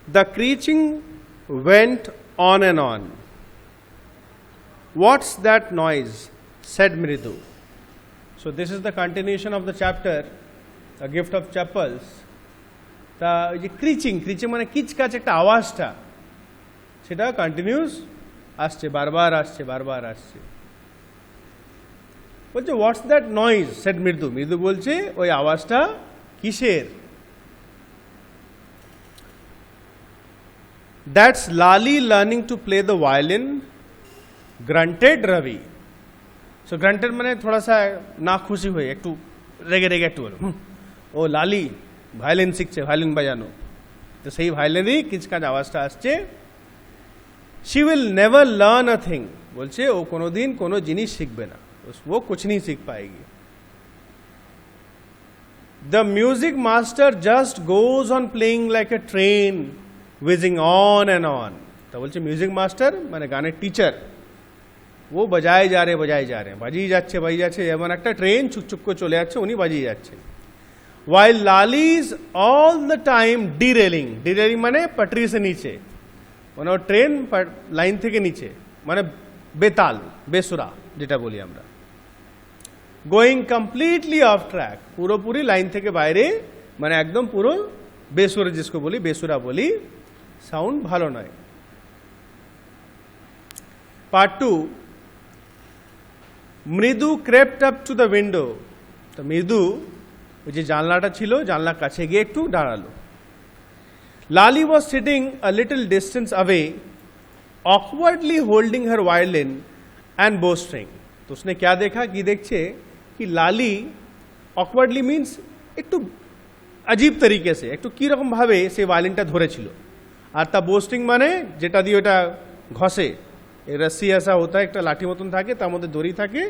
The screeching went on and on. What's that noise? Said Mridu. So this is the continuation of the chapter, A Gift of Chappals. তা ওই যে ক্রিচিং মানে কিচকাচ একটা আওয়াজটা সেটা continuous আসছে, বারবার আসছে। বলছে হোয়াটস দ্যাট নয়েজ সেড মৃদু। মৃদু বলছে ওই আওয়াজটা কিসের? That's Lali learning to play the violin, granted Ravi. So granted মানে থোড়া সা না খুশি হয়ে একটু রেগে একটু বলো, ও লালি ভায়োলিন শিখছে, ভায়োলিন বাজানো। তো সেই ভায়োলিনই কিচকাচ আওয়াজটা আসছে। She will never learn a thing, বলছে ও কোনোদিন কোনো জিনিস শিখবে না, वो कुछ नहीं सीख पाएगी। The music master just goes on playing like a train, whizzing on and on. तो बोलছে म्यूजिक मास्टर মানে গানের টিচার, ও বাজায় যা রে বাজিয়ে যাচ্ছে যেমন একটা ট্রেন চুকচুক করে চলে যাচ্ছে, উনি বাজিয়ে যাচ্ছে। While Lali is all the time derailing মানে पटरी से नीचे, মানে ট্রেন লাইন থেকে নিচে, মানে বেতাল বেসুরা যেটা বলি আমরা। গোয়িং কমপ্লিটলি অফ ট্র্যাক, পুরোপুরি লাইন থেকে বাইরে, মানে একদম পুরো বেসুরা, जिसको বলি বেসুরা বলি, সাউন্ড ভালো নয়। পার্ট 2, মৃদু crept up to the window. তো মৃদু ওই যে জানলাটা ছিল, জানলার কাছে গিয়ে একটু দাঁড়ালো। Lali was sitting a little distance away, awkwardly holding her violin and bowstring। तो उसने क्या देखा कि देखছে कि লালি awkwardly means একটু अजीब तरीके से, একটু কি রকম ভাবে সে ভায়োলিনটা ধরেছিল, আর তা bowstring মানে যেটা দিয়ে ওটা ঘষে, এই রस्सी ऐसा होता है, একটা লাঠি মতন থাকে, তার মধ্যে দড়ি থাকে,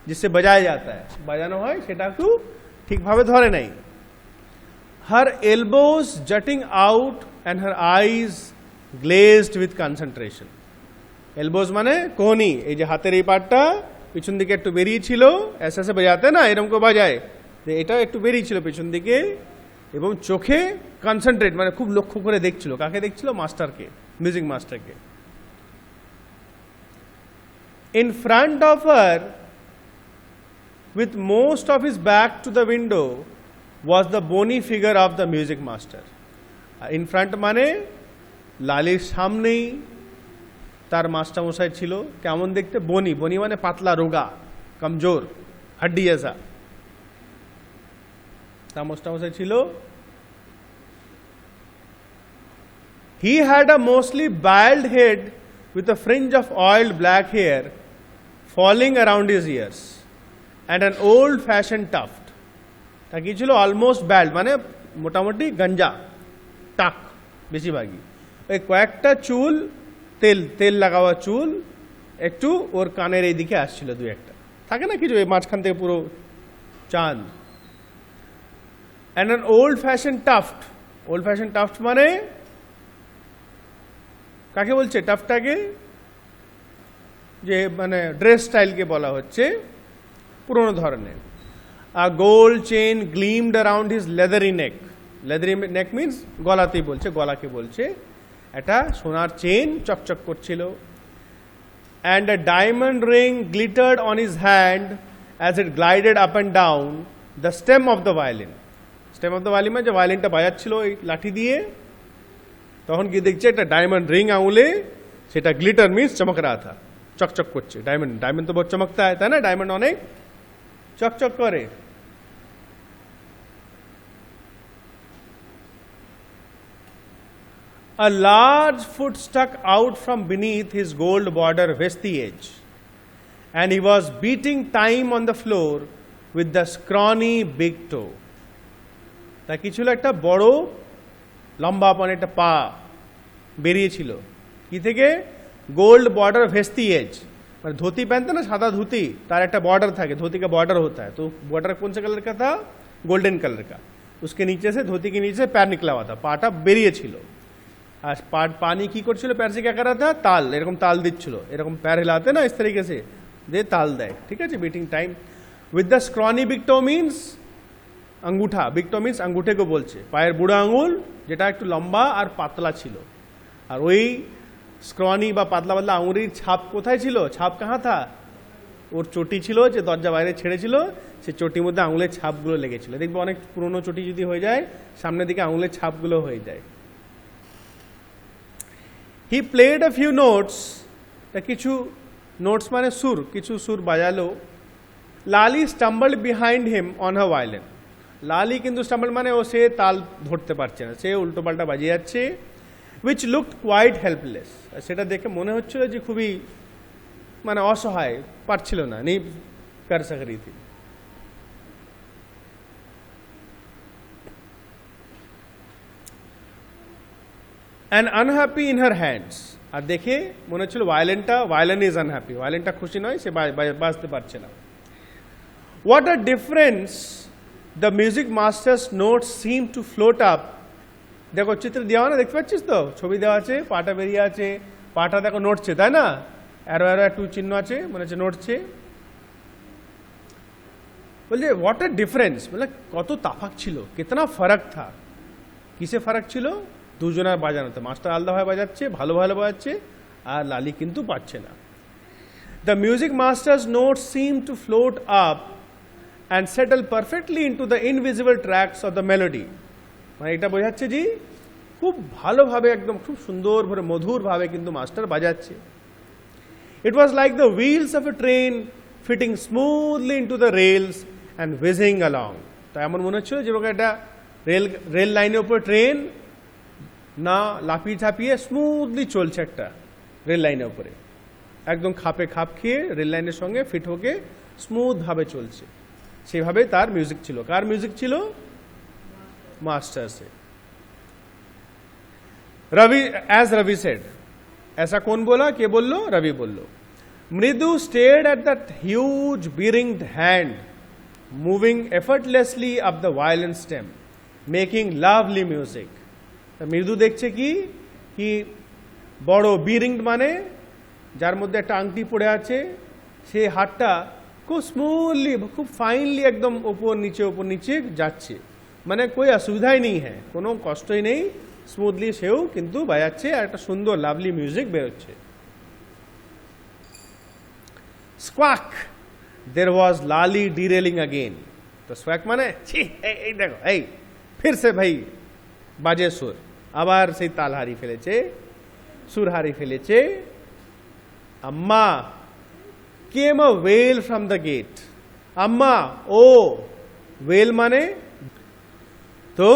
जिससे बजाया जाता है, বাজানো হয়, সেটা একটু ঠিকভাবে ধরে নাই। her elbows jutting out and her eyes glazed with concentration। এলবোজ মানে কোহনি, এই যে হাতের এই পার্টটা পিছন দিকে একটু বেরিয়ে ছিল, ऐसे ऐसे बजाते না, এরকম করে বাজায়, এটা একটু বেরিয়ে ছিল পিছন দিকে, এবং চোখে কনসেন্ট্রেট মানে খুব লক্ষ্য করে দেখছিল। কাকে দেখছিল? মাস্টারকে, মিউজিক মাস্টারকে। In front of her, with most of his back to the window, was the bony figure of the music master। in front মানে লালির সামনেই তার মাস্টারমশাই ছিল। কেমন দেখতে? বনি মানে পাতলা, রোগা, কমজোর, হাড্ডি জেসা। তার মাস্টারমশাই ছিল। He had a mostly bald head with a fringe of oiled black hair falling around his ears and an old-fashioned tuft। তা কি ছিল? অলমোস্ট ব্যাল্ড মানে মোটামুটি গঞ্জা, টাক বেশিরভাগই, ওই কয়েকটা চুল, তেল লাগাওয়া চুল একটু ওর কানের এই দিকে আসছিল, দু একটা থাকে না কিছু, এই মাঝখান থেকে পুরো চাঁদ। And an old fashion tuft মানে কাকে বলছে? টাফটাকে যে মানে ড্রেস স্টাইলকে বলা হচ্ছে, পুরনো ধরনের। A gold chain glimmed around his leathery neck means গলাতেই বলছে, গলাকে বলছে। একটা সোনার চেন চকচক করছিল। And a diamond ring glittered on his hand as it glided up and down the stem of the violin. Stem of the violin মানে যে ভায়োলিনটা বাজাচ্ছিল ওই লাঠি দিয়ে, তখন কি দেখছে একটা ডায়মন্ড রিং আঙুলে, সেটা গ্লিটার মিনস চমক রা থা, চকচক করছে। ডায়মন্ড তো বহুত চমকতা হয়, তাই না? ডায়মন্ড অনেক চকচক করে। A large foot stuck out from beneath his gold border vestige, and he was beating time on the floor with the scrawny big toe। তা কি ছিল? একটা বড় লম্বা পানে একটা পা বেরিয়েছিল। কি থেকে? গোল্ড বর্ডার ভেস্টিएज, মানে धोती पहनते ना, सादा धोती, तार एक बॉर्डर था, धोती का बॉर्डर होता है, तो बॉर्डर कौन से कलर का था? गोल्डन कलर का। उसके नीचे से, धोती के नीचे से पैर निकला हुआ था, पाटा बेरिए छिलो। আর পানি কি করছিল? প্যার সে কে করা था? তাল, এরকম তাল দিচ্ছিল, এরকম প্যার হিলাতে না, इस तरीके से দে তাল দেয়, ঠিক আছে? Beating time with the scrawny big toe means अंगूठा, बिग टो मीन्स अंगूठे को बोलছে, পায়ের বুড়ো আঙুল যেটা একটু লম্বা আর পাতলা ছিল, আর ওই স্ক্রনি বা পাতলা পাতলা আঙুলের ছাপ কোথায় ছিল? ছাপ কাহা থা? ওর চটি ছিল যে দরজা বাইরে ছেড়েছিল, সেই চটির মধ্যে আঙুলের ছাপগুলো লেগেছিল। দেখবো অনেক পুরনো চটি যদি হয়ে যায় সামনের দিকে আঙুলের ছাপগুলো হয়ে যায়। He played a few notes, কিছু নোটস মানে সুর, কিছু সুর বাজালো। Lali stumbled behind him on her violin. Lali কিন্তু স্টাম্বল মানে ও সে তাল ধরতে পারছে না, সে উল্টোপাল্টা বাজিয়ে যাচ্ছে। উইচ লুকড কোয়াইট হেল্পলেস, সেটা দেখে মনে হচ্ছিল যে খুবই মানে অসহায়, পারছিল না, নেই কর সক রহি থি। And unhappy in her hands, আর দেখে মনে হচ্ছিল ভায়োলিন ইজ আনহ্যাপি, ভায়োলিনটা খুশি নয়, সে বাজতে পারছে না। What a difference the music masters notes seem to float up. দেখো চিত্র দেওয়া না, দেখতে পাচ্ছিস তো, ছবি দেওয়া আছে, পাটা বেরিয়ে আছে, পাটা দেখো নড়ছে, তাই না? অ্যারো অ্যারো একটু চিহ্ন আছে, মনে হচ্ছে নড়ছে। বলছে হোয়াট আ ডিফারেন্স, মানে কত তাফাক ছিল, কিতনা ফারাক থা। কিসে ফারাক ছিল? দুজনের বাজানোতে, মাস্টার আলাদাভাবে বাজাচ্ছে, ভালো ভালো বাজাচ্ছে, আর লালি কিন্তু পাচ্ছে না। The music masters notes seem to float up and settle perfectly into the invisible tracks of the melody. মানে এটা বোঝাচ্ছে যে খুব ভালোভাবে, একদম খুব সুন্দরভাবে, মধুরভাবে কিন্তু মাস্টার বাজাচ্ছে। It was like the wheels of a train fitting smoothly into the rails and whizzing along. তা এমন মনে হচ্ছিল যে একটা রেল লাইনের উপর ট্রেন না লাফিয়ে ঝাঁপিয়ে স্মুথলি চলছে একটা রেল লাইনের উপরে, একদম খাপে খাপ খেয়ে রেল লাইনের সঙ্গে ফিট হোকে স্মুথভাবে চলছে। সেভাবে তার মিউজিক ছিল। কার মিউজিক ছিল? मास्टर से। रवि, एज रवि सेड, ऐसा कौन बोला? के बोल लो? रवि बोल लो। मृदु stared at that huge bearinged hand moving effortlessly up the violin stem making lovely music। মৃদু দেখছে কি বড় বিরিংড মানে যার মধ্যে একটা আংটি পড়ে আছে, সেই হাতটা খুব স্মুথলি, খুব ফাইনলি একদম উপর নিচে যাচ্ছে, মানে कोई असुविधाई नहीं है, কোনো কষ্টই নেই, স্মুথলি সেও কিন্তু বাজাচ্ছে আর একটা সুন্দর লাভলি মিউজিক বেরোচ্ছে। Squawk, there was Lali derailing again. तो স্কোয়াক মানে এই দেখো, এই फिर से भाई বাজে সুর, আবার সেই তাল হারিয়ে ফেলেছে, সুর হারিয়ে ফেলেছে। আম্মা came a wail from the gate। আম্মা, ও ওয়েল মানে तो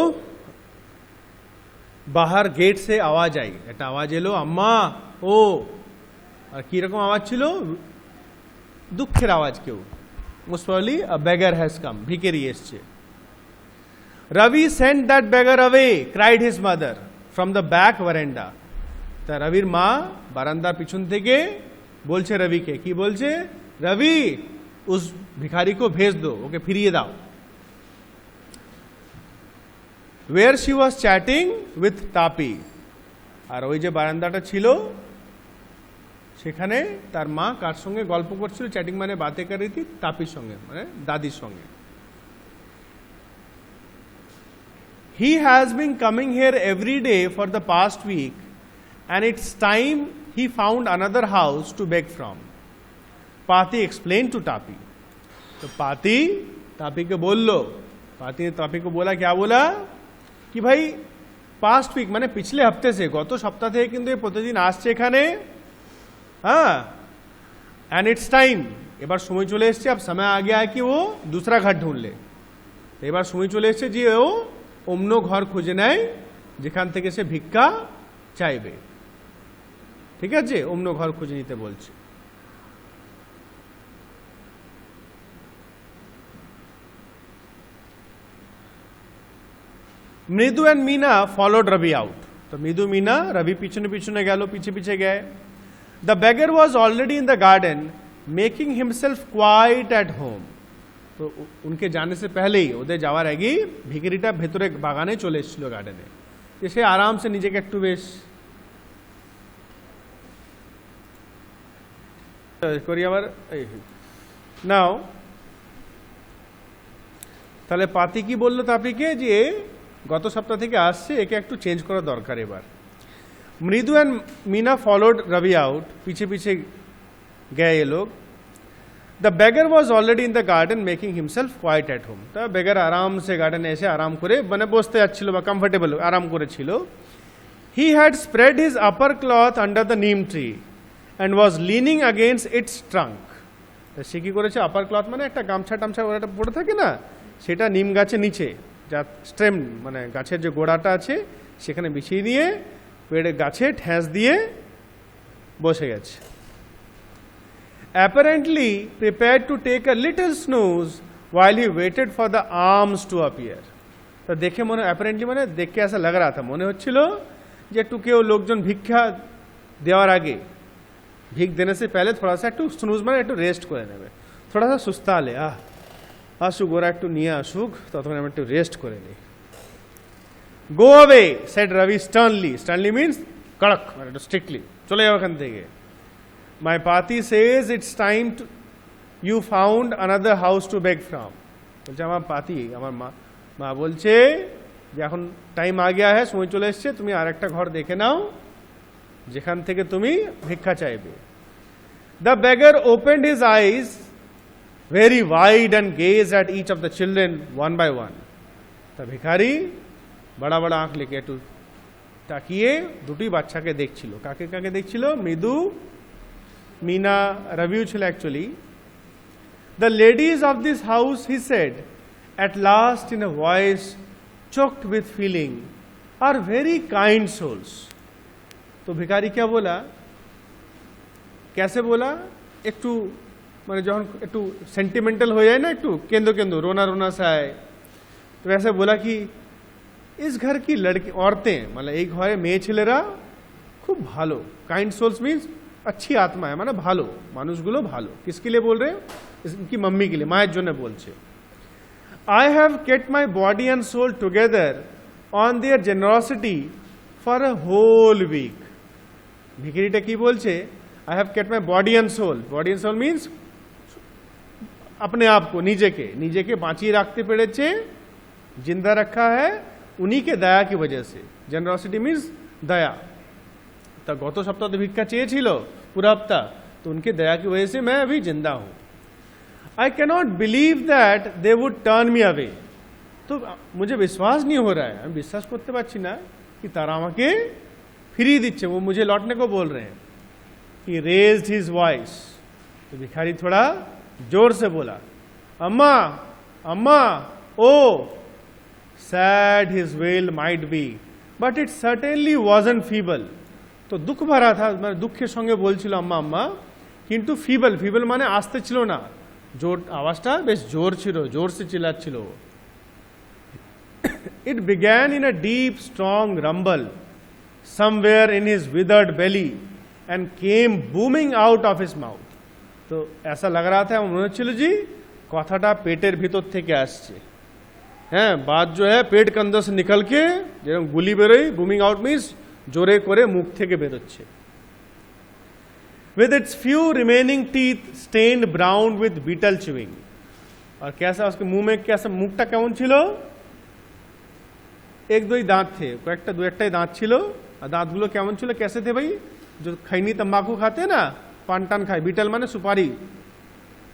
बाहर गेट से आवाज आई, একটা আওয়াজ এলো, আম্মা ও। আর কি রকম আওয়াজ ছিল? দুঃখের আওয়াজ। কেউ most probably a beggar has come, ভিখারি এসেছে। রবি sent that beggar away, cried his mother from the back veranda। তা রবির মা বারান্দার পিছন থেকে বলছে রবিকে, কি বলছে? রবি, उस भिखारी को भेज दो, ওকে ফিরিয়ে দাও। where she was chatting with Tapi। আর ওই যে বারান্দাটা ছিল সেখানে তার মা কার সঙ্গে গল্প করছিল? চ্যাটিং মানে বাতে করে রही थी, তাপির সঙ্গে, মানে দাদির সঙ্গে। he has been coming here every day for the past week and it's time he found another house to beg from। Pati explained to Tapi। तो पाती तापी को बोलो, पाती ने तापी को बोला, क्या बोला? कि भाई पास्ट वीक মানে পিছলে হপ্তে से, গত সপ্তাহ থেকে কিন্তু এই প্রতিদিন আসছে এখানে, হ্যাঁ। एंड इट्स टाइम, এবার সময় চলে এসেছে, अब समय आ गया है कि वो दूसरा घर ढूंढ ले। এবার সময় চলে এসেছে যে ও অন্য ঘর খুঁজে নেয় যেখান থেকে সে ভিক্ষা চাইবে। ঠিক আছে, অন্য ঘর খুঁজে নিতে বলছে। Mridu and Meena followed Ravi out. तो मृदु मीना रवि पीछे पीछे गए, पीछे पीछे गए। The beggar was already in the garden making himself quite at home. तो उनके जाने से पहले ही, ওদের যাওয়ার আগেই ভিখারিটা ভেতরে বাগানে চলে এসেছিল, গার্ডেনে এসে আরাম সে নিজেকে একটু বেশ করি। আবার নাও তাহলে পাতি কি বললো তাপিকে যে গত সপ্তাহ থেকে আসছে, একে একটু চেঞ্জ করা দরকার এবার। Mridu and Meena followed Ravi out, पीछे पीछे गए ये लोग। The beggar was already in the garden making himself quite at home. तो बेगर आराम से गार्डन ऐसे आराम करे মানে বসতে যাচ্ছিল বা কমফর্টেবল আরাম করেছিল। He had spread his upper cloth under the neem tree and was leaning against its trunk. সে কি করেছে, আপার ক্লথ মানে একটা গামছা টামছা ওটা পড়ে থাকে না, সেটা নিম গাছের নিচে যা স্টেম মানে গাছের যে গোড়াটা আছে সেখানে বিছিয়ে দিয়ে পেড়ে গাছে ঠেস দিয়ে বসে গেছে। apparently prepared to take a little snooze while he waited for the arms to appear। तो देखे मने apparently मने देख के ऐसा लग रहा था, মনে হচ্ছিল যে একটু কেউ লোকজন ভিক্ষা দেওয়ার আগে ভিক देने से पहले थोड़ा सा একটু স্নুজ মানে একটু রেস্ট করে নেবে, थोड़ा सा সুস্তালে আসুক ওরা একটু নিয়ে আসুক ততক্ষণ আমি একটু রেস্ট করে নিই। Go away, said Ravi sternly. Sternly means কড়ক মানে একটু স্ট্রিক্টলি, চলে যাও এখান থেকে। My Pati says it's time to you found another house to beg from। বলছে আমার পাতি, আমার মা বলছে যে এখন টাইম আ গিয়া है, সময় চলে এসছে, তুমি আরেকটা ঘর দেখে নাও যেখান থেকে তুমি ভিক্ষা চাইবে। The beggar opened his eyes very wide and gazed at each of the children one by one। তা ভিখারি বড় বড় আঁখ লেকে একটু তাকিয়ে দুটি বাচ্চাকে দেখছিল। কাকে কাকে দেখছিল? মৃদু, मीना, रविও ছিল actually. The ladies of this house, he said at last in a voice choked with feeling, are very kind souls। तो भिखारी क्या बोला, कैसे बोला, একটু মানে যখন একটু সেন্টিমেন্টাল হয়ে যায় না, একটু কেंदो केंदो रोना रोना सा है, तो वैसे बोला कि इस घर की लड़की औरतें मतलब এই ঘরে মেয়ে ছেলেরা খুব ভালো। কাইন্ড সোলস মিন্স अच्छी आत्मा है মানে ভালো মানুষগুলো ভালো। किसके लिए बोल रहे हैं? इनकी मम्मी के लिए, মায়ের জন্য বলছে। I have kept my body and soul together on their generosity for a whole week। ভিখারিটা কি বলছে? I have kept my body and soul। body and soul means अपने आप को, নিজে के বাঁচিয়ে রাখতে পেরেছে, जिंदा रखा है उन्हीं के दया की वजह से। जनरॉसिटी मीन्स दया। तो गत सप्ताह तो भिक्षा চেয়েছিল पूरा हफ्ता, तो उनके दया की वजह से मैं अभी जिंदा हूं। I cannot believe that they would turn me away. तो मुझे विश्वास नहीं हो रहा है, আমি বিশ্বাস করতে পারছি না कि তারা আমাকে ফিরিয়ে দিচ্ছে, वो मुझे लौटने को बोल रहे हैं। He raised his voice। तो भिखारी थोड़ा जोर से बोला, अम्मा अम्मा ओ। Sad his wail might be, but it certainly wasn't feeble। তো দুঃখ ভরা था, মানে দুঃখের সঙ্গে বলছিল আম্মা আম্মা, কিন্তু ফিবল, ফিবল মানে আসতে ছিল না, জোর আওয়াজটা বেশ জোর ছিল, জোরসে চিল্লাচ্ছিল। It began in a deep strong rumble somewhere in his withered belly and came booming out of his mouth। তো ऐसा लग रहा था, মনে হচ্ছিল জি কথাটা পেটের ভিতর থেকে আসছে। হ্যাঁ, बात जो है पेट के अंदर से निकल के যেরকম গুলি বেরোয়, বুমিং আউট মিন্স জোরে করে মুখ থেকে বেরোচ্ছে। with its few remaining teeth stained brown with beetle chewing। और कैसा उसके मुंह में, कैसा মুখটা কেমন ছিল? एक दो ही दांत थे, কয়েকটা দু একটাই দাঁত ছিল। আর দাঁতগুলো কেমন ছিল? कैसे थे भाई? जो खैनी तंबाकू खाते हैं ना, पान टान खाए, बीटल माने सुपारी,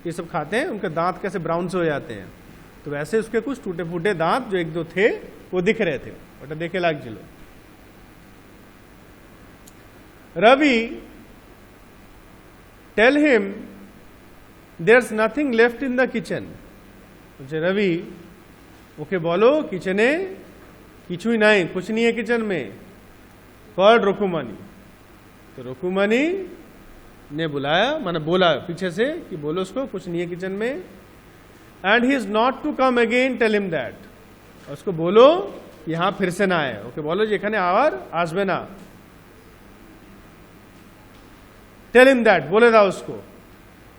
ये सब खाते हैं, उनके दांत कैसे ब्राउन से हो जाते हैं। तो वैसे उसके कुछ टूटे फूटे दांत जो एक दो थे वो दिख रहे थे, ওটা দেখে লাগছিল। Ravi, tell him there's nothing left in the kitchen। বলছে রবি, ওকে বলো কিচেনে কিছুই নাই, कुछ नहीं है किचन में। कॉल्ड रुकुमनी। तो रुकुमनी ने बुलाया, माने बोला पीछे से कि बोलो उसको कुछ नहीं है किचन में। And he is not to come again, tell him that. उसको बोलो यहाँ फिर से ना आए, ओके बोलो যে এখানে আবার আসবে না। टेल हिम दैट, बोले दाओ उसको।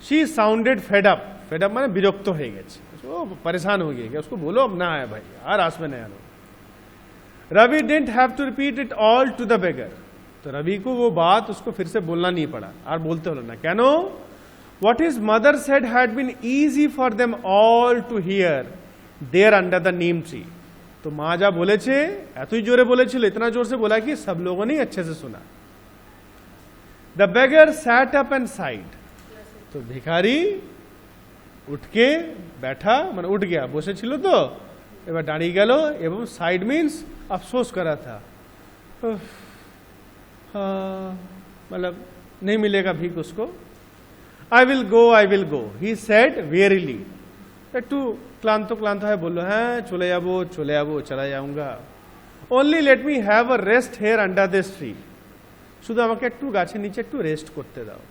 She sounded fed up. Fed up माने বিরক্ত হয়ে গেছে, वो परेशान हो गया, उसको बोलो अब ना आए भाई, আর আসবে না। Ravi didn't have to repeat it all to the beggar. तो रवि को वो बात उसको फिर से बोलना नहीं पड़ा, और बोलते हलो ना। What his mother said had been easy for them all to hear there under the neem tree. तो মা যা বলেছে এতই জোরে বলেছিল, इतना जोर से बोला कि सब लोगों ने अच्छे से सुना। The beggar sat up and sighed, तो भिखारी उठ के बैठा, মানে उठ गया, বসেছিল তো এবার দাঁড়িয়ে গেল এবং সাইড মিন্স अफसोस करा था, मतलब नहीं मिलेगा भीख उसको। I will go he said verily, একটু ক্লান্ত ক্লান্ত হয় বললো, হ্যাঁ চলে যাবো চলে যাऊंगा। only let me have a rest here under this tree, শুধু আমাকে একটু গাছের নিচে একটু রেস্ট করতে দাও।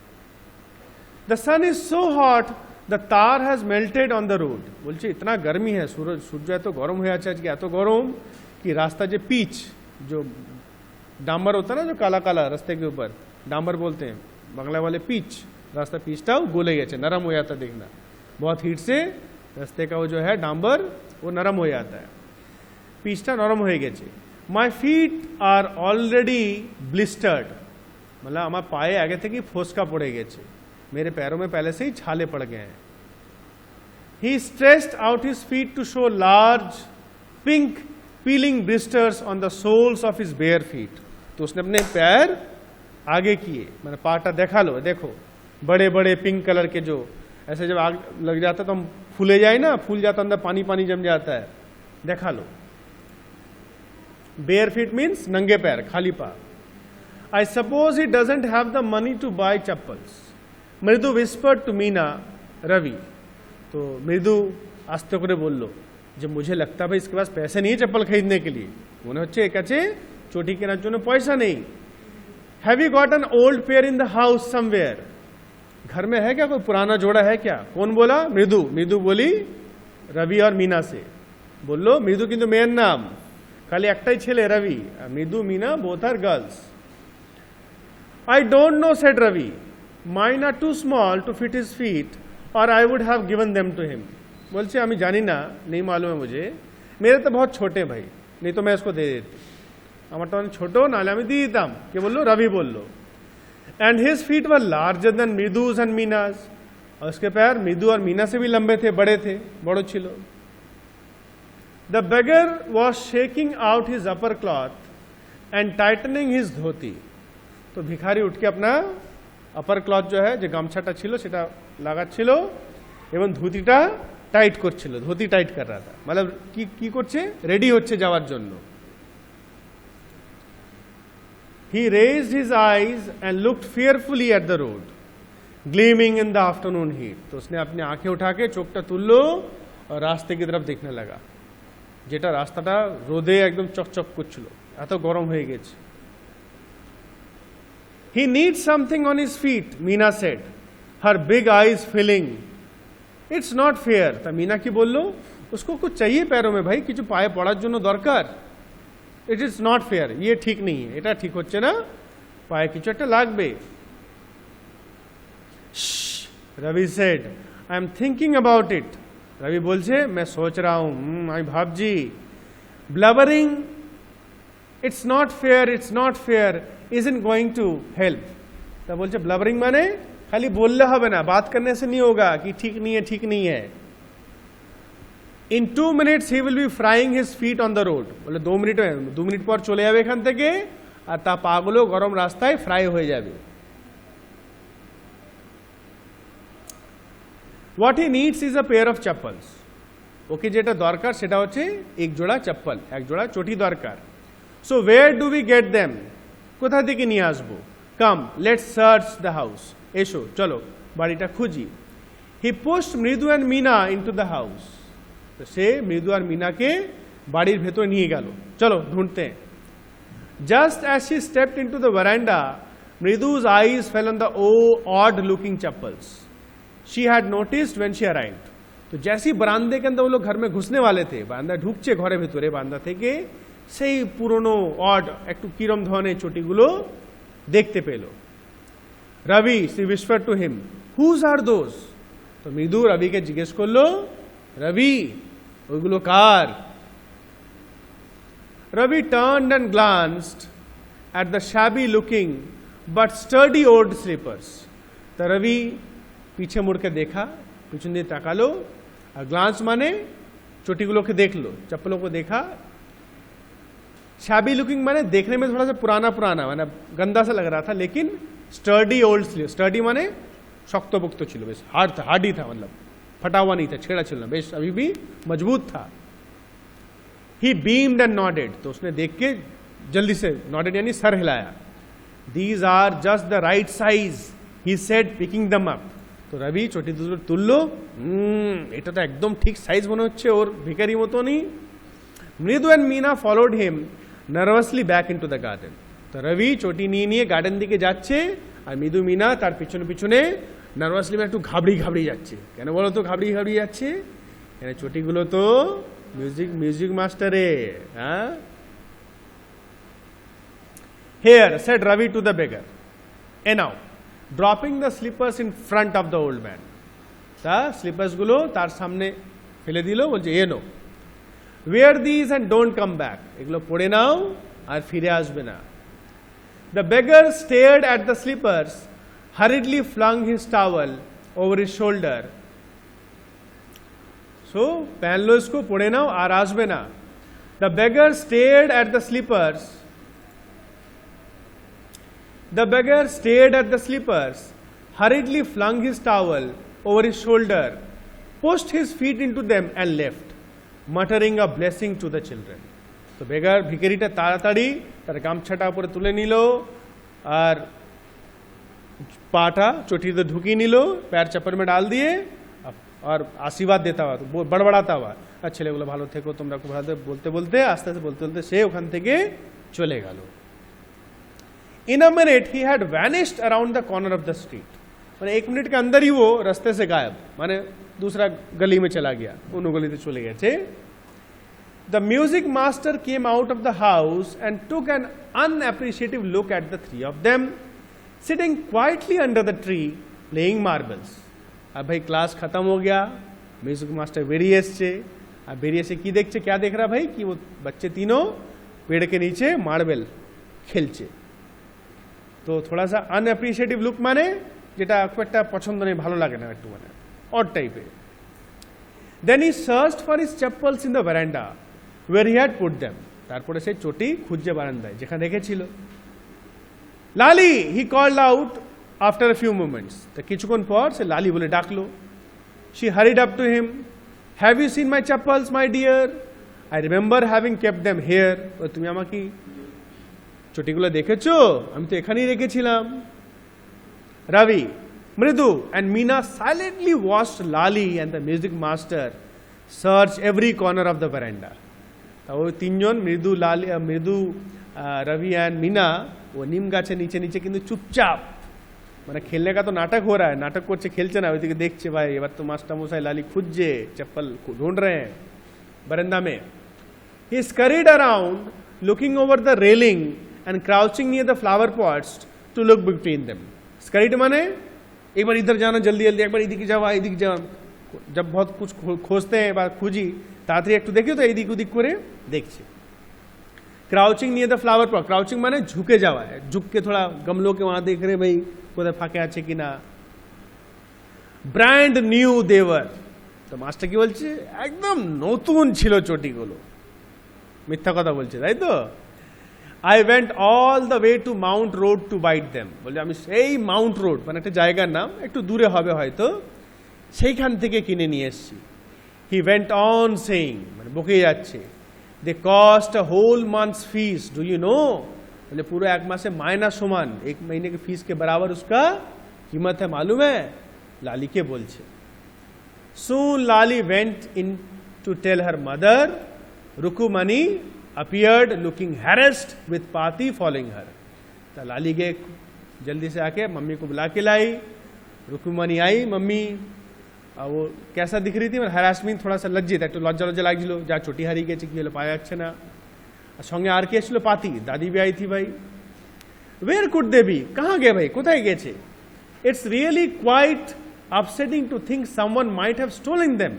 the sun is so hot the tar has melted on the road, বলছে इतना गर्मी है, সূর্য এত গরম হয়ে আছে আজকে, এত গরম कि रास्ता जो पिच जो डांबर होता है ना, जो काला काला रास्ते के ऊपर डांबर बोलते हैं बांग्ला वाले, पिच रास्ता पिचटाও গলে গেছে, नरम हो जाता, देखना बहुत हीट से रास्ते का वो जो है डांबर वो नरम हो जाता है, पिचटा नरम हो গেছে। My feet are already blistered, मतलब আমার পায়ে আগে থেকেই ফোসকা পড়ে গেছে, मेरे पैरों में पहले से ही छाले पड़ गए हैं। he stretched out his feet to show large pink peeling blisters on the soles of his bare feet, तो उसने अपने पैर आगे किए, मैंने पाटा देखा लो, देखो बड़े बड़े पिंक कलर के, जो ऐसे जब आग लग जाता तो हम फूले जाए ना, फूल जाता अंदर पानी पानी जम जाता है, देखा लो। bare feet means नंगे पैर, खाली पार। I suppose he doesn't have the money to buy chappals, মৃদু whispered to मीना रवि, तो মৃদু আস্তে করে বললো যে मुझे लगता भाई इसके पास पैसे नहीं है चप्पल खरीदने के लिए, মনে হচ্ছে এর কাছে চটি কেনার জন্য পয়সা নেই। Have you got an old pair in the house somewhere, घर में है क्या कोई पुराना जोड़ा है क्या? कौन बोला? मृदु। मृदु बोली रवि और मीना से, बोलो मृदु किन्तु मेयर नाम, खाली एकटाई छेले Ravi, Mridu Meena both are girls. I don't know said Ravi, mine are too small to fit his feet or I would have given them to him, বলছে আমি জানি না, नहीं मालूम है मुझे, मेरे तो बहुत छोटे भाई, नहीं तो मैं इसको दे देती, আমারটা অনেক ছোট, নাহলে আমি দিয়ে দিতাম। কে বললো? রবি বললো। And his feet were larger than Mridu's and Meena's, और उसके पैर मृदु और मीना से भी लंबे थे, बड़े थे, बड़ो छिलो। The beggar was shaking out his upper cloth and tightening his dhoti, तो भिखारी उठ के अपना अपर क्लॉथ जो है, जो गामछाटा छिलो सेटा लागाচ্ছিল এবং ধুতিটা টাইট করছিল, ধুতি টাইট कर रहा था, मतलब কি করছে? রেডি হচ্ছে যাওয়ার জন্য। He raised his eyes and looked fearfully at the road, gleaming in the afternoon heat, तो उसने अपनी आंखें उठा के चोखटा तुललो और रास्ते की तरफ देखने लगा, যেটা রাস্তাটা রোদে একদম চকচক করছিল, এত গরম হয়ে গেছে। He needs something on his feet, Meena said, her big eyes filling. It's not fair, তা मीना কি বললো? उसको कुछ चाहिए पैरों में भाई, কিছু পায়ে পড়ার জন্য দরকার। It is not fair, ये ठीक नहीं है, এটা ঠিক হচ্ছে না, পায়ে কিছু একটা লাগবে। Ravi said, I am thinking about it, Ravi বলছে मैं सोच रहा हूँ, আমি ভাবছি। Blubbering, it's not fair isn't going to help, তা বলছে ব্লাবারিং মানে খালি বললে হবে না, बात करने से नहीं होगा कि ठीक नहीं है। In 2 minutes he will be frying his feet on the road, বলে 2 মিনিট পর চলে যাবে এখান থেকে, আর তা পাগুলো গরম রাস্তায় ফ্রাই হয়ে যাবে। What he needs is a pair of chappals, ওকে যেটা দরকার সেটা হচ্ছে এক জোড়া চপ্পল, এক জোড়া চটি দরকার। So where do we get them, কোথা থেকে নিয়ে আসবো? Come, let's search the house, এসো চলো বাড়িটা খুঁজি। He pushed মৃদু and Meena into the house, তো সে মৃদু আর মিনাকে বাড়ির ভেতর নিয়ে গেল, চলো ঢুঁড়তে। Just as she stepped into the veranda, Mridu's eyes fell on the odd looking chappals she had noticed when she arrived, তো जैसी बरामदे के अंदर वो लोग घर में घुसने वाले थे, বারান্দা ঢুকছে ঘরের ভেতরে, বারান্দা থেকে সেই পুরনো অড একটু কিরম ধরনের চটিগুলো দেখতে পেল। রবি, she whispered to him, whose are those, তো মৃদু রবিকে জিজ্ঞেস করলো, রবি ওইগুলো কার? Ravi turned and glanced at the shabby looking but sturdy old slippers, तो रवि पीछे मुड़ के देखा, পিছন দিয়ে তাকালো, আর গ্লান্স মানে चोटीগুলোকে দেখলো, चप्पलों को देखा, शैबी लुकिंग माने देखने में थोड़ा सा पुराना पुराना माने गंदा सा लग रहा था, लेकिन स्टर्डी ओल्ड स्लीव, स्टर्डी माने शक्तपोक्त छिलो, बेश हार्डी था, मतलब फटा हुआ नहीं था, छेड़ा छिलना, बेश अभी भी मजबूत था। ही बीम्ड एंड नॉडेड, तो उसने देख के जल्दी से नॉडेड यानी सर हिलाया। These are just the right size he said picking them up. तो रवि चोटी तुल्लो, এটা তো একদম ঠিক সাইজ মনে হচ্ছে, ওর ভিখারি মতনই। Mridu and Meena followed him nervously back into the garden. তো রবি চটি নিয়ে নিয়ে গার্ডেন দিকে যাচ্ছে, আর মৃদু মিনা তার পিছনে পিছনে নার্ভাসলি একটু ঘাবড়ি যাচ্ছে। কেন বলো তো ঘাবড়ি যাচ্ছে? কেন চটিগুলো তো মিউজিক মাস্টারে। হ্যাঁ, Here, said Ravi to the beggar, now, dropping the slippers in front of the old man. তা স্লিপার্স গুলো তার সামনে ফেলে দিল, বলছে এনো, wear these and don't come back. এগুলো পরে নাও আর ফিরে আসবে না। The beggar stared at the slippers, hurriedly flung his towel over his shoulder. So, पहन लो इसको, पड़े नाओ আর আসবে না। The beggar stared at the slippers. The beggar stared at the slippers, hurriedly flung his towel over his shoulder, pushed his feet into them and left, muttering a blessing to the children. तो बेगर भिखारीটা তাড়াতাড়ি তার গামছাটা উপরে তুলে নিল আর पाटा चोटी तो ढुकी नील, पैर चप्पल में डाल दिए और आशीर्वाद देता हुआ, तो बड़बड़ाता हुआ, ছেলেগুলো ভালো থেকো তোমরা, খুব ভালো বলতে বলতে আস্তে আস্তে বলতে বলতে সে ওখান থেকে চলে গেল। In a minute he had vanished around the corner of the street. माने एक मिनट के अंदर ही वो रास्ते से गायब, माने दूसरा गली में चला गया, उन गलीते चले गए थे। The music master came out of the house and took an unappreciative look at the three of them sitting quietly under the tree playing marbles. अब भाई क्लास खत्म हो गया, म्यूजिक मास्टर बेरिए एसছে, अब बेरिए से की देखছে, क्या देख रहा भाई कि वो बच्चे तीनों पेड़ के नीचे मार्बल खेलছে। तो थोड़ा सा अनएप्रिशिएटिव लुक माने যেটা খুব একটা পছন্দ নেই, ভালো লাগে না, একটু মানে অড টাইপের। Then he searched for his chappals in the veranda where he had put them. তারপরে সে চটি খুঁজছে বারান্দায় যেখানে রেখেছিল। লালি, he called out after a few moments. তো কিছুক্ষণ পর সে লালি বলে ডাকলো। She hurried up to him. Have you seen my chappals, my dear? I remember having kept them here. তুমি আমাকে চটিগুলো দেখেছো? আমি তো এখানেই রেখেছিলাম। Ravi, Mridu and Meena silently watched Lali and the music master search every corner of the veranda. वो तीनজন मृदु, लाली, मृदु, रवि एंड मीना वो नीम गाছে नीचे नीचे কিন্তু চুপচাপ, মানে खेलने का तो नाटक हो रहा है, नाटक করছে, খেলছে না, ওইদিকে দেখছে ভাই এবার তো মাস্টার মশাই লালি খুঁজছে, चप्पल ढूंढ रहे हैं बरंदा में। He scurried around looking over the railing and crouching near the flower pots to look between them. स्करीड माने एक बार इधर जाना जल्दी जल्दी, एक बार इधर जावा इधर जावा, जब बहुत कुछ खोजते हैं बात खुजी तातरी एक तो देखियो तो इधर उधर करे देखছে। Crouching near the flower pot, crouching माने झुके जावा है, झुक के थोड़ा गमलों के वहां देख रहे भाई कोথায় ফাঁকে আছে কিনা। ব্র্যান্ড নিউ দেওয়ার, তো মাস্টার কি বলছে একদম নতুন ছিল চটিগুলো, মিথ্যা কথা বলছে তাই তো। I went all the way to Mount Road to bite them. বলে আমি সেই মাউন্ট রোড মানে একটা জায়গার নাম, একটু দূরে হবে হয়তো, সেইখান থেকে কিনে নিয়ে এসেছি। He went on saying, মানে বকে যাচ্ছে, they cost a whole month's fees, do you know? মানে পুরো এক মাসে মাইনা সমান, एक महीने के फीस के बराबर उसका कीमत है, मालूम है? लाली के बोलছে। Soon Lali went in to tell her mother. Rukumani appeared looking harassed with Pati following her. तो लाली गए जल्दी से आके मम्मी को बुला के लाई। रुकुमनी आई, मम्मी वो कैसा दिख रही थी, मतलब हरासमेंट थोड़ा सा लज्जित, एक तो लज्जा लज्जा লাগিছিল, যা চটি হারিয়ে গেছে কি হলো পাওয়া যাচ্ছে না। আর সঙ্গে আর কে ছিল? পাতি, দাদি भी आई थी भाई। Where could they be? कहाँ गए भाई, কোথায় গেছে? It's really quite upsetting to think someone might have stolen them.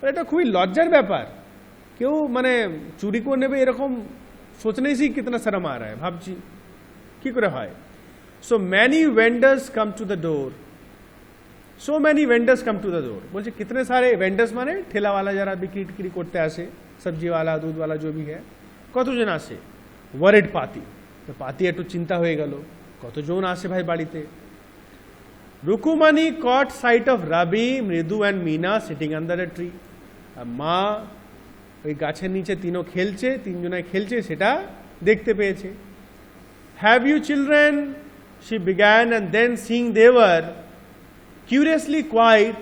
এটা খুবই লজ্জার ব্যাপার, কেউ মানে চুরি করে নেবে এরকম सोचने से कितना शर्म आ रहा है, ভাবছি কি করে হয়। So many vendors come to the door so many vendors come to the door, বলছে কিতনে সারে ভেন্ডার্স মানে ঠেলাওয়ালা যারা বিক্রি টিক্রি করতে আসে, সবজিওয়ালা দুধওয়ালা जो भी है, কতজন আসে? ওয়ারিড পাতি, তো পাতি একটু চিন্তা হয়ে গেল কতজন আসে ভাই বাড়িতে। রুকুমানি caught sight of Ravi, মৃদু and Meena sitting under a tree, মা ওই গাছের নিচে তিনজনে খেলছে সেটা দেখতে পেয়েছে। Have you children? She began, and then seeing they were curiously quiet,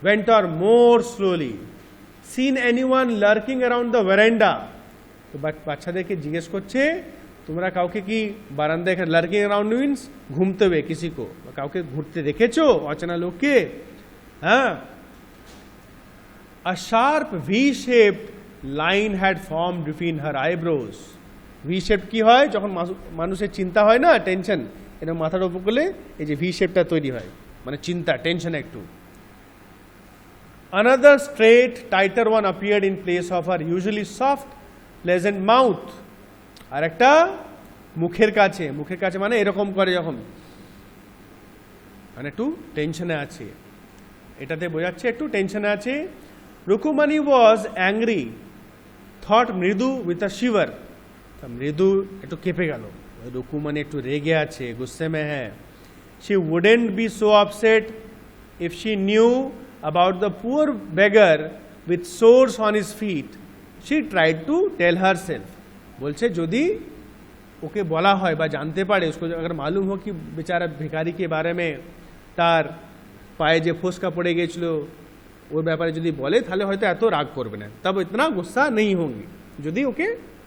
went on more slowly. Seen anyone lurking around the veranda? তো বাচ্চাদেরকে জিজ্ঞেস করছে তোমরা কাউকে কি বারান্দায় এখানে লার্কিং অ্যারাউন্ড মিন্স ঘুমতে হবে কিসিকো, কাউকে ঘুরতে দেখেছো অচেনা লোককে? হ্যাঁ। A sharp V-shaped line had formed between her eyebrows. V-shaped কি হয়? যখন মানুষের চিন্তা হয় না, টেনশন, এটা মাথার উপর করলে এই যে V-shapeটা তৈরি হয়, মানে চিন্তা, টেনশন একটু। Another straight, tighter one appeared in place of her usually soft, pleasant mouth. আর একটা মুখের কাছে মানে এরকম করে যখন, মানে একটু টেনশনে আছে, এটাতে বোঝাচ্ছে একটু টেনশনে আছে। রুকুমানি ওয়াজ অ্যাংরি, থট মৃদু উইথ আ শিভার, মৃদু একটু কেঁপে গেল, রুকুমানি একটু রেগে আছে, গুস্সে মে হ্যাঁ। She wouldn't be so upset if she knew about the poor beggar with sores on his feet. She tried to tell herself. बोलছে যদি ওকে বলা হয় বা জানতে পারে, उसको अगर मालूम हो कि बेचारा भिखारी के बारे में, তার পায়ে যে ফোসকা পড়ে গেছিল ওর ব্যাপারে যদি বলে তাহলে হয়তো এত রাগ করবে না, তবে ইতনা গুসা নেই হোঙ্গি, যদি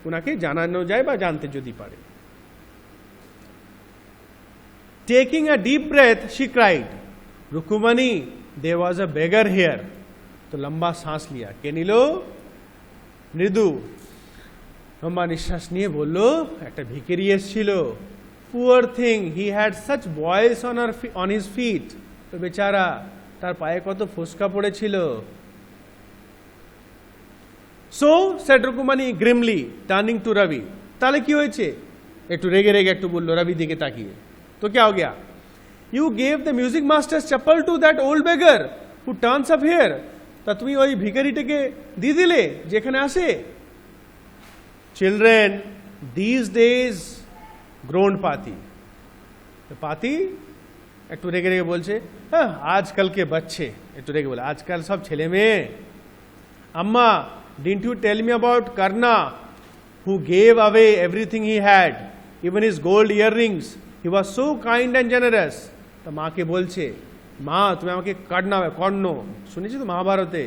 ওনাকে জানানো যায় বা জানতে যদি পারে। Taking a deep breath, she cried, Rukumani, there was a beggar here. तो लंबा सांस लिया, কে নিল? মৃদু লম্বা নিঃশ্বাস নিয়ে বলল একটা ভিখারি এসেছিল। Poor thing, he had such বয়েলস on his fit, তো বেচারা তার পায়ে কত ফোসকা পড়েছিল। সো সেড রুকুমানি গ্রিমলি, টার্নিং টু রবি, তাহলে কি হয়েছে? একটু রেগে একটু বললো রবি দিকে তাকিয়ে, तो क्या हो गया? You gave the music master's chappal to that old beggar who turns up here. তা তুমি ওই ভিখারিটাকে দিয়ে দিলে যেখানে আসে। Children, these days, groaned পাতি। পাতি একটু রেগে বলছে, হ্যাঁ আজকাল কে বাচ্চে, একটু রেগে বলে আজকাল সব ছেলে মেয়ে। আম্মা, didn't you tell me about Karna who gave away everything he had, even his gold earrings? He was so kind and generous. তো মাকে বলছে, মা তুমি আমাকে কর্ণ শুনেছি তো মহাভারতে,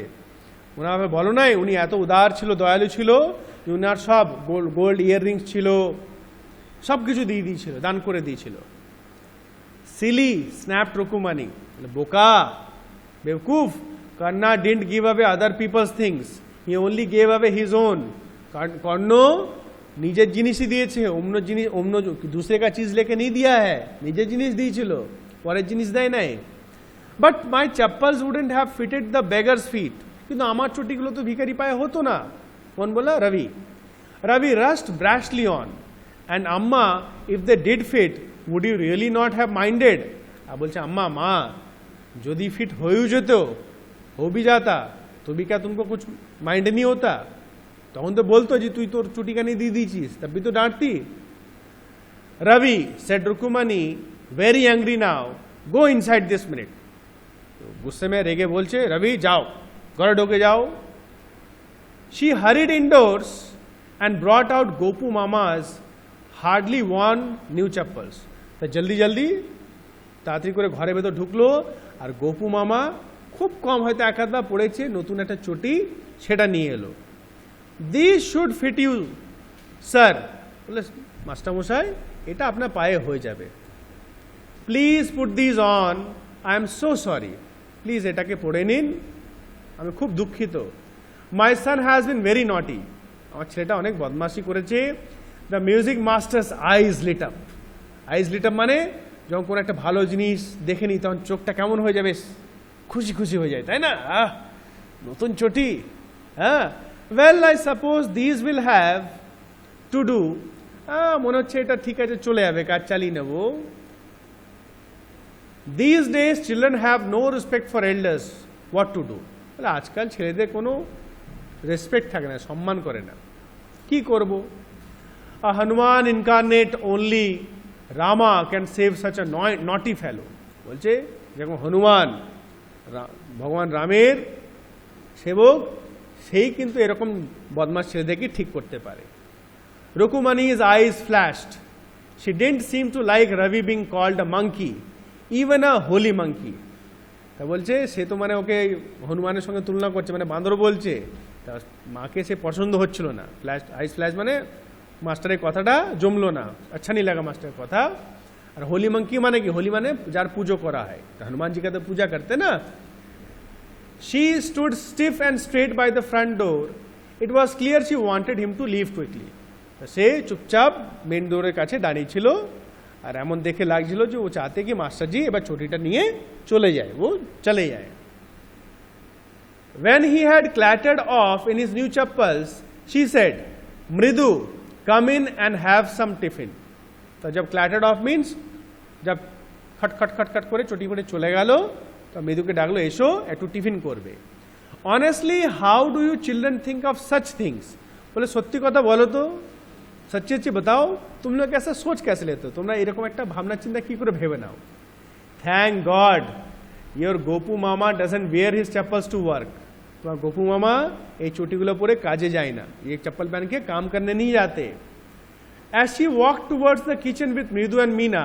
ওনার বলো নাই উনি এত উদার ছিল, দয়ালু ছিল, উনার সব গোল্ড ইয়াররিংস ছিল, সব কিছু দিয়ে দিয়েছিল, দান করে দিয়েছিল। সিলি স্ন্যাপড রুকুমানি, বোকা বেवकूफ, Karna didn't give away other people's things, he only gave away his own. Karna নিজের জিনিসই দিয়েছে, অন্য दूसरे का चीज लेके नहीं दिया है, নিজের জিনিস দিয়েছিল, পরের জিনিস দেয় নাই। But my chappals wouldn't have fitted the beggar's feet, কিন্তু আমার চটিগুলো তো ভিখারি পায়ে হতো না। কোন বলা? Ravi. Ravi rushed brashly on, and amma if they did fit would you really not have minded. আর বলছে আম্মা, মা যদি ফিট হয়েও যেত, हो भी जाता तो भी क्या तुमको कुछ माइंड नहीं होता? তখন তো বলতো যে তুই তোর চুটিকানি দিয়ে দিয়েছিস, তবে তো ডাঁটতি। Ravi said Rukmani very angry now, go inside this minute. गुस्से में रेगे बोलছে রবি যাও, ঘরে ঢোকে যাও। She hurried indoors and brought out Gopu Mama's hardly worn new chappals. তা জলদি তাড়াতাড়ি করে ঘরের ভেতর ঢুকলো, আর গোপু মামা খুব কম হয়তো এক আধবার পড়েছে নতুন একটা চটি, সেটা নিয়ে এলো। These should fit you, sir. বলে মাস্টারমশাই এটা আপনার পায়ে হয়ে যাবে। Please put these on. I am so sorry. Please এটাকে পড়ে নিন, আমি খুব দুঃখিত। My son has been very naughty. আমার ছেলেটা অনেক বদমাশি করেছে। The music master's eyes lit up. Eyes lit up মানে যখন কোনো একটা ভালো জিনিস দেখে নি তখন চোখটা কেমন হয়ে যাবে, খুশি হয়ে যায়, তাই না? নতুন চটি, হ্যাঁ। Well, I suppose these will have to do. মনে হচ্ছে এটা ঠিক আছে, চলে যাবে, কাজ চালিয়ে নেব। These days children have no respect for elders. What to do? বলে আজকাল ছেলেদের কোনো রেসপেক্ট থাকে না, সম্মান করে না, কি করব? A Hanuman incarnate only Rama can save such a naughty fellow. বলছে যেরকম হনুমান ভগবান রামের সেবক, সেই কিন্তু এরকম বদমাশ ছেলেদেরকে ঠিক করতে পারে। Rukumani's eyes flashed. She didn't seem to like Ravi being called a monkey, even a holy monkey. তা বলছে সে তো মানে ওকে হনুমানের সঙ্গে তুলনা করছে, মানে বাঁদর বলছে, তা মাকে সে পছন্দ হচ্ছিল না। ফ্ল্যাশ, আইস ফ্ল্যাশ মানে মাস্টারের কথাটা জমলো না, আচ্ছা নি লাগা মাস্টারের কথা। আর হোলি মাঙ্কি মানে কি? হোলি মানে যার পুজো করা হয়, হনুমান জি কে তো পূজা করতে না। She stood stiff and straight by the front door. It was clear she wanted him to leave quickly. সে চুপচাপ মেন ডোরের কাছে দাঁড়িয়ে ছিল, আর এমন দেখে লাগছিল যে ও চাতে কি মাস্টারজি এবার ছুটিটা নিয়ে চলে যায়, ও চলে যায়। When he had clattered off in his new chappals, she said, Mridu, come in and have some tiffin. তো जब clattered off means जब खट खट खट खट করে চটি পড়ে চলে গেল, তো মৃদুকে ডাকলো, এসো একটু টিফিন করবে। Honestly, how do you children think of such things? বলে সত্যি কথা বলো তো, সচ্চি সচ্চি बताओ, तुम लोग ऐसा सोच कैसे लेते हो? তোমরা এরকম একটা ভাবনা চিন্তা কি করে ভেবে নাও? Thank God your Gopu mama doesn't wear his chappals to work. তোমার গোপু মামা এই চটিগুলো পরে কাজে যায় না, ये चप्पल पहन के काम करने नहीं जाते। As she walked towards the kitchen with Mridu and Meena,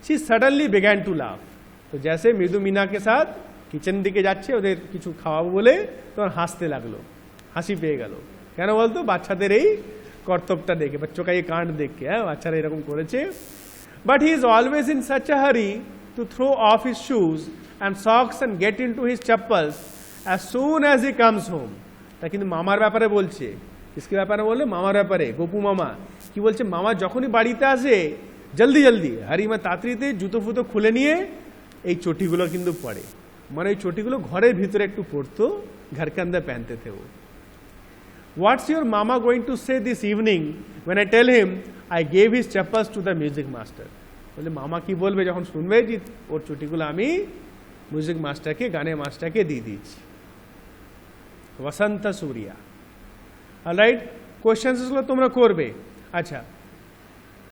she suddenly began to laugh. তো जैसे মৃদু মিনা के साथ কিচেন দিকে যাচ্ছে ওদের কিছু খাওয়াবো বলে, তখন হাসতে লাগলো, হাসি পেয়ে গেল। কেন বলতো? বাচ্চাদের এই কর্তব্যটা দেখে, বাচ্চা এই কাণ্ড দেখে, হ্যাঁ বাচ্চারা এরকম করেছে। But he is always in such a hurry to throw off his shoes and socks and get into his chappals as soon as he comes home. তা কিন্তু মামার ব্যাপারে বলছে, কিসকে ব্যাপারে বললো? মামার ব্যাপারে। গোপু মামা কি বলছে? মামা যখনই বাড়িতে আসে জলদি জলদি হারিমা তাড়াতাড়িতে জুতো ফুতো খুলে নিয়ে এই চটিগুলো কিন্তু পরে, মানে এই চটিগুলো ঘরের ভিতরে একটু পরতো, ঘর কে আন্দর পহনতে থে ও। What's your mama going to say this evening when I tell him I gave his chappals to the music master? বলে মামা কি বলবে যখন শুনবে যে ওর চটিগুলো আমি মিউজিক মাস্টারকে, গানের মাস্টারকে দিয়ে দিয়েছি। বসন্ত সূর্যা। অলরাইট, কোশ্চেন্স গুলো তোমরা করবে। আচ্ছা,